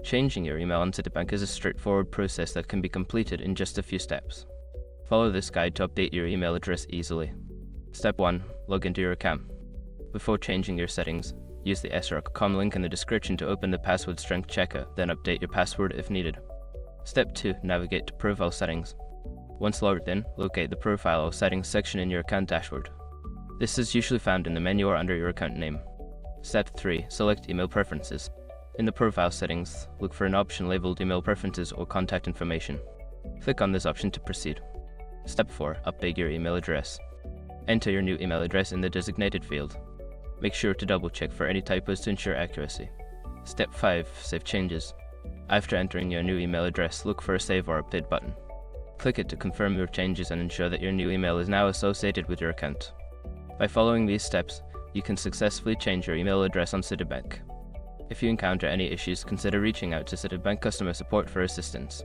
Changing your email on Citibank is a straightforward process that can be completed in just a few steps. Follow this guide to update your email address easily. Step 1. Log into your account. Before changing your settings, use the src.com link in the description to open the password strength checker, then update your password if needed. Step 2. Navigate to Profile Settings. Once logged in, locate the Profile or Settings section in your account dashboard. This is usually found in the menu or under your account name. Step 3. Select Email Preferences. In the Profile Settings, look for an option labeled Email Preferences or Contact Information. Click on this option to proceed. Step 4. Update your email address. Enter your new email address in the designated field. Make sure to double-check for any typos to ensure accuracy. Step 5. Save changes. After entering your new email address, look for a Save or Update button. Click it to confirm your changes and ensure that your new email is now associated with your account. By following these steps, you can successfully change your email address on Citibank. If you encounter any issues, consider reaching out to Citibank customer support for assistance.